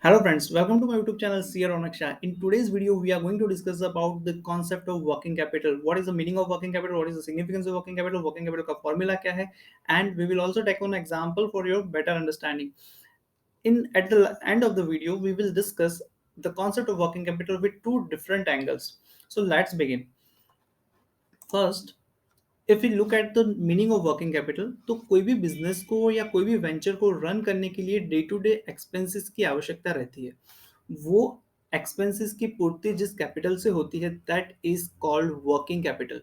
Hello friends, welcome to my YouTube channel CR Ronak Shah. In today's video, we are going to discuss about the concept of working capital. What is the meaning of working capital? What is the significance of working capital? Working capital का formula क्या है? And we will also take one example for your better understanding. At the end of the video, we will discuss the concept of working capital with two different angles. So let's begin. First, if you look at the meaning of working capital तो कोई भी business को या कोई भी venture को run करने के लिए डे टू डे एक्सपेंसेस की आवश्यकता रहती है। वो एक्सपेंसेस की पूर्ति जिस कैपिटल से होती है that is called working capital.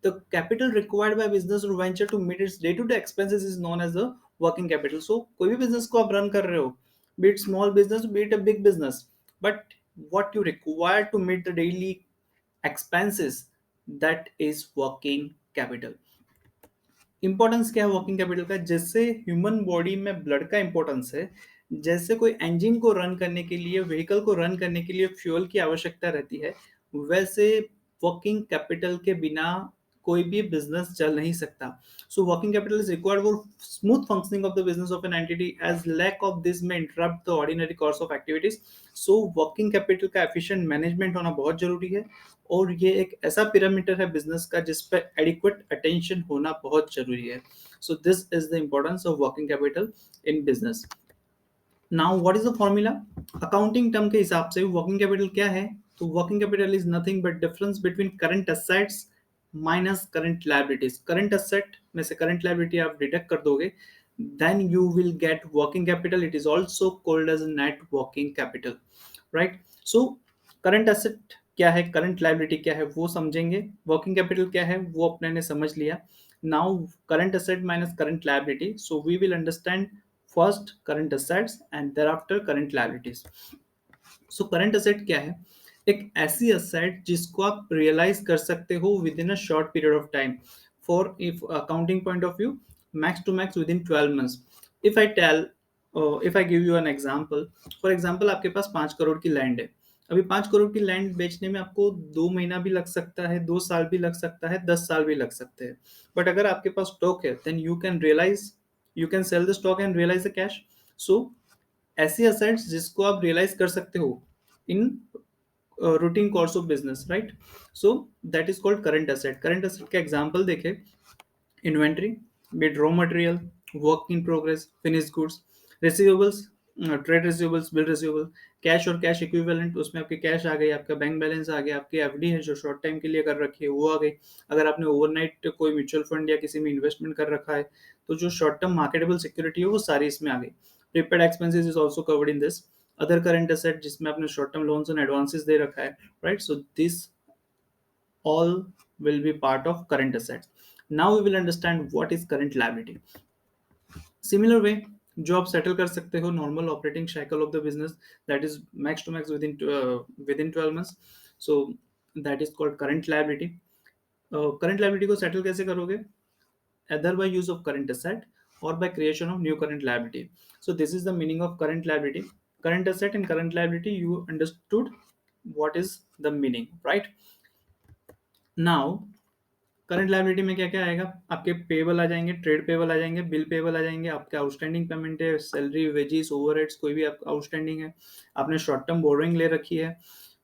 The capital required by business और venture to meet its day to day expenses is known as the working capital. So कोई भी बिजनेस को आप रन कर रहे हो, be it small business be it a big business, but what you require to meet the daily expenses, that is working capital। Importance क्या है working capital का? जैसे ह्यूमन बॉडी में ब्लड का इंपॉर्टेंस है, जैसे कोई इंजन को रन करने के लिए, व्हीकल को रन करने के लिए फ्यूल की आवश्यकता रहती है, वैसे वर्किंग कैपिटल के बिना कोई भी बिजनेस चल नहीं सकता। So working capital is required for smooth functioning of the business of an entity, as lack of this may interrupt the ordinary course of activities. So working capital का efficient management होना बहुत जरूरी है, और ये एक ऐसा पिरामिडर है बिजनेस का जिस पे एडिक्वेट अटेंशन होना बहुत जरूरी है। So this is the importance of working capital in business. Now what is the formula? Accounting term के हिसाब से वर्किंग कैपिटल क्या है? तो working capital is nothing but difference between current assets minus current liabilities. Current asset में से current liability आप deduct कर दोगे, then you will get working capital. It is also called as net working capital, right? So current asset क्या है, current liability क्या है, वो समझेंगे। वर्किंग कैपिटल क्या है वो अपने ने समझ लिया। Now current asset minus current liability, so we will understand first current assets and thereafter current liabilities. So current asset क्या है? एक ऐसी एसेट जिसको आप रियलाइज कर सकते हो within a short period of time. For if accounting point of view, max to max within 12 months. If I tell if I give you an example, for example आपके पास 5 करोड़ की land है। अभी 5 करोड़ की land बेचने में आपको 2 महीना भी लग सकता है, 2 साल भी लग सकता है, 10 साल भी लग सकते हैं। बट अगर आपके पास स्टॉक है, then you can realize, you can sell the stock and realize the cash. So ऐसी असेट्स जिसको आप रियलाइज कर सकते हो in routine course of business, right? So that is called current asset. Current asset का example देखें, inventory, bit raw material, work in progress, finish goods, receivables, trade receivables, bill receivable, cash और cash equivalent, उसमें आपके cash आ गई, आपका bank balance आ गया, आपकी FD है जो शॉर्ट टाइम के लिए कर रखी है वो आ गई। अगर आपने ओवरनाइट कोई म्यूचुअल फंड या किसी में इन्वेस्टमेंट कर रखा है तो जो शॉर्ट टर्म मार्केटेबल सिक्योरिटी है वो सारी इसमें आ गई। Prepaid expenses is also covered in this. Other current asset जिसमें आपने short term loans and advances दे रखा है, right? So this all will be part of current assets. Now we will understand what is current liability. Similar way, जो आप settle कर सकते हो normal operating cycle of the business, that is max to max within 12 months. So that is called current liability. Current liability को settle कैसे करोगे? either by use of current asset or by creation of new current liability. So this is the meaning of current liability. Current asset and current liability, you understood what is the meaning, right? Now current liability में क्या क्या आएगा? आपके payable आ जाएंगे, trade payable आ जाएंगे, bill payable आ जाएंगे, आपके outstanding payment है, सैलरी, वेजेस, ओवरहेड्स, कोई भी आपका आउटस्टैंडिंग है, आपने शॉर्ट टर्म बोरोइंग ले रखी है,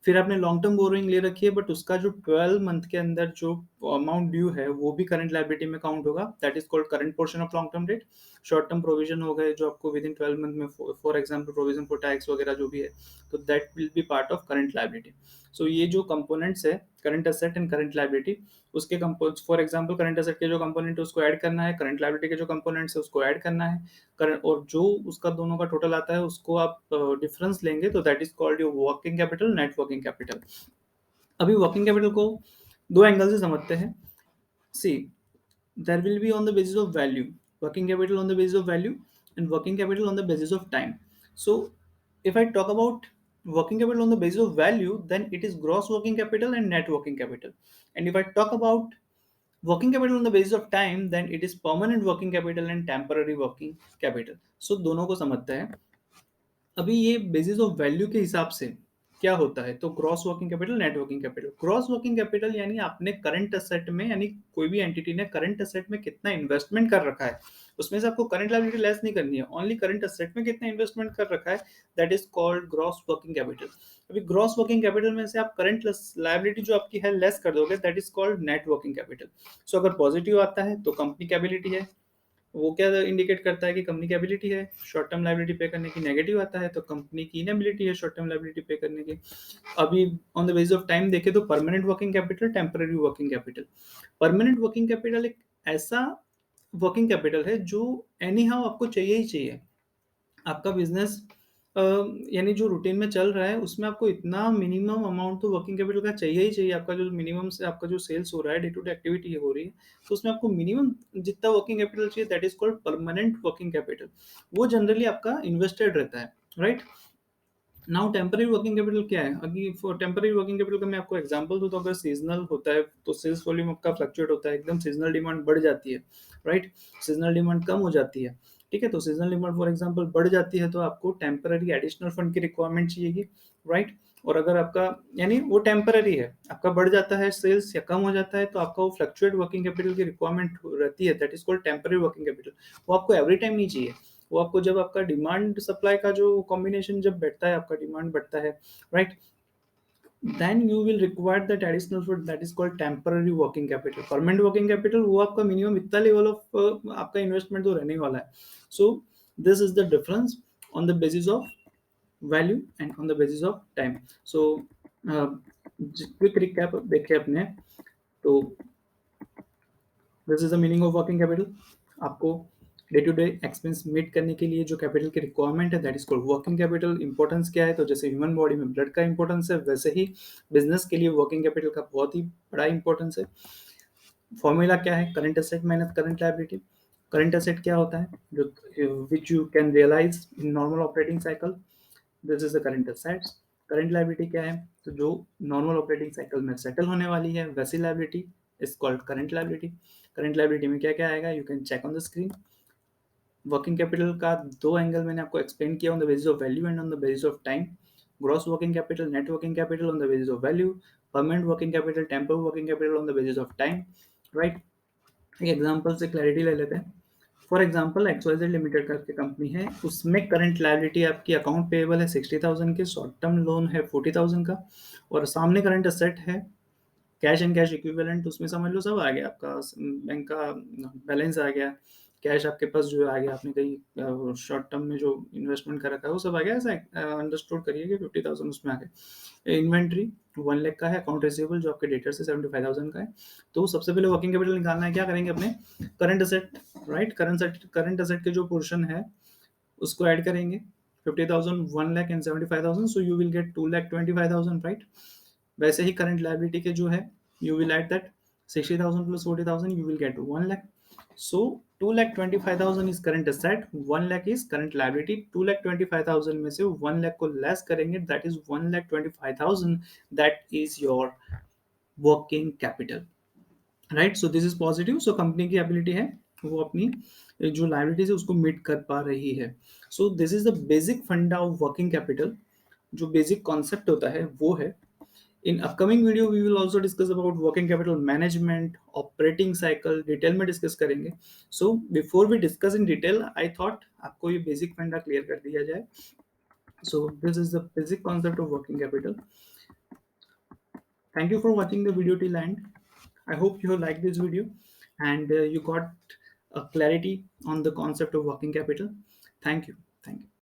फिर आपने लॉन्ग टर्म बोरोइंग ले रखी है, बट उसका जो 12 मंथ के अंदर जो अमाउंट ड्यू है वो भी करंट लायबिलिटी में काउंट होगा। That is called current portion of long term debt. Short term provision हो गए जो आपको विद इन 12 मंथ में, for example provision for tax वगैरह जो भी है, तो that will be part of current liability. So ये जो कंपोनेंट्स है current asset and current liability, उसके components, for example current asset के जो कंपोनेंट है उसको ऐड करना है, करंट लायबिलिटी के जो कंपोनेंट्स है उसको ऐड करना है, करंट, और जो उसका दोनों का टोटल आता है उसको आप डिफरेंस लेंगे, तो that is called your working capital, net working capital. अभी वर्किंग कैपिटल को दो एंगल से समझते हैं। सी, there will be on the basis of value, working capital on the basis of value and working capital on the basis of time. So if I talk about working capital on the basis of value, then it is gross working capital and net working capital. And if I talk about working capital on the basis of time, then it is permanent working capital and temporary working capital. So दोनों को समझते हैं। अभी ये basis of value के हिसाब से क्या होता है? तो gross working capital, net working capital. Gross working capital यानी आपने करंट असेट में, यानी कोई भी एंटिटी ने करंट असेट में कितना इन्वेस्टमेंट कर रखा है, उसमें से आपको करंट लायबिलिटी लेस नहीं करनी है, ओनली करंट असेट में कितना इन्वेस्टमेंट कर रखा है, that is called gross working capital. अभी ग्रॉस वर्किंग कैपिटल में से आप करंट लायबिलिटी जो आपकी है लेस कर दोगे, that is called net working capital. So अगर पॉजिटिव आता है तो कंपनी की एबिलिटी है, वो क्या इंडिकेट करता है कि कंपनी की एबिलिटी है शॉर्ट टर्म लायबिलिटी पे करने की। नेगेटिव आता है तो कंपनी की इनएबिलिटी है शॉर्ट टर्म लायबिलिटी पे करने की। अभी on the basis of time देखें तो permanent working capital, temporary working capital. Permanent working capital एक ऐसा वर्किंग कैपिटल है जो एनी हाउ आपको चाहिए ही चाहिए। आपका बिजनेस यानी जो रूटीन में चल रहा है उसमें आपको इतना मिनिमम अमाउंट तो वर्किंग कैपिटल का चाहिए ही चाहिए। आपका जो मिनिमम से आपका जो सेल्स हो रहा है, डे टू डे एक्टिविटी हो रही है, तो उसमें आपको मिनिमम जितना वर्किंग कैपिटल चाहिए, that is called permanent working capital. वो जनरली आपका इन्वेस्टेड रहता है, right. Now temporary working capital क्या है? अभी फॉर टेम्पररी वर्किंग कैपिटल का मैं आपको एग्जांपल दूं तो अगर सीजनल होता है तो सेल्स वॉल्यूम आपका फ्लक्चुएट होता है, एकदम सीजनल डिमांड बढ़ जाती है, राइट। सीजनल डिमांड कम हो जाती है, ठीक है। तो सीजनल डिमांड फॉर एग्जांपल बढ़ जाती है तो आपको टेम्पररी एडिशनल फंड की रिक्वायरमेंट चाहिएगी, राइट। और अगर आपका यानी वो टेम्पररी है, आपका बढ़ जाता है सेल्स या कम हो जाता है तो आपका वो फ्लक्चुएट वर्किंग कैपिटल की रिक्वायरमेंट रहती है, that is called temporary working capital. वो आपको एवरी टाइम नहीं चाहिए, वो आपको जब आपका डिमांड सप्लाई का जो कॉम्बिनेशन जब बैठता है, आपका डिमांड बढ़ता है, right, then you will require that additional fund, that is called temporary working capital। permanent working capital वो आपका मिनिमम इतना लेवल ऑफ आपका इन्वेस्टमेंट तो रहने वाला है। So this is the difference on the basis of value and on the basis of time. So quick recap देखें अपने, तो this is the meaning of working capital. आपको day to day expense meet करने के लिए जो capital की requirement है, that is called working capital. Importance क्या है? तो जैसे ह्यूमन बॉडी में ब्लड का इंपॉर्टेंस है, वैसे ही बिजनेस के लिए वर्किंग कैपिटल का बहुत ही बड़ा इंपॉर्टेंस है। फॉर्मूला क्या है? Current asset minus current liability. Current asset क्या होता है? जो which you can realise in normal operating cycle, this is the current assets. Current liability क्या है? तो जो नॉर्मल ऑपरेटिंग साइकिल में सेटल होने वाली है, वैसी liability is called current liability. Current liability में क्या क्या आएगा? You can check on the screen. Working capital का दो एंगल मैंने आपको एक्सप्लेन किया, on the basis of value and on the basis of time. Gross working capital, net working capital on the basis of value, permanent working capital, temporary working capital on the basis of time, right. एक example से clarity ले लेते हैं। For example XYZ limited करके company है, उसमें current liability आपकी account payable है 60,000 की, शॉर्ट टर्म लोन है 40,000 का, और सामने करंट असेट है कैश एंड कैश इक्विवेलेंट। उसमें समझ लो सब आ गया आपका, बैंक का बैलेंस आ गया, कैश आपके पास जो आ गया, आपने कहीं शॉर्ट टर्म में जो इन्वेस्टमेंट कर रखा है वो सब आ गया। ऐसा अंडरस्टूड करिए कि 50,000 उसमें आ गए। इन्वेंट्री 1 लाख का है, अकाउंट रिसीवेबल जो आपके डेटर से 75,000 का है। तो सबसे पहले वर्किंग कैपिटल निकालना है, क्या करेंगे अपने current asset, right. Current asset के जो पोर्शन है उसको ऐड करेंगे, 50,000, 1 lakh and 75,000, so you will get 2,25,000, right. वैसे ही करंट लायबिलिटी के जो है, you will add that 60,000 plus 40,000, you will get 1 lakh. So 2,25,000 is current asset, 1 lakh is current liability. 2,25,000 में से 1 लाख को लेस करेंगे, that is 1,25,000, that is your working capital, right. So this is positive. So company की ability है वो अपनी जो liabilities है उसको मीट कर पा रही है। So this is the basic फंडा ऑफ वर्किंग कैपिटल। जो बेसिक कॉन्सेप्ट होता है वो है। In upcoming video we will also discuss about working capital management, operating cycle, detail में डिस्कस करेंगे। So before we discuss in detail, I thought आपको ये बेसिक फंडा क्लियर कर दिया जाए। So this is the basic concept of working capital. Thank you for watching the video till end. I hope you have liked this video and you got a clarity on the concept of working capital. Thank you. Thank you.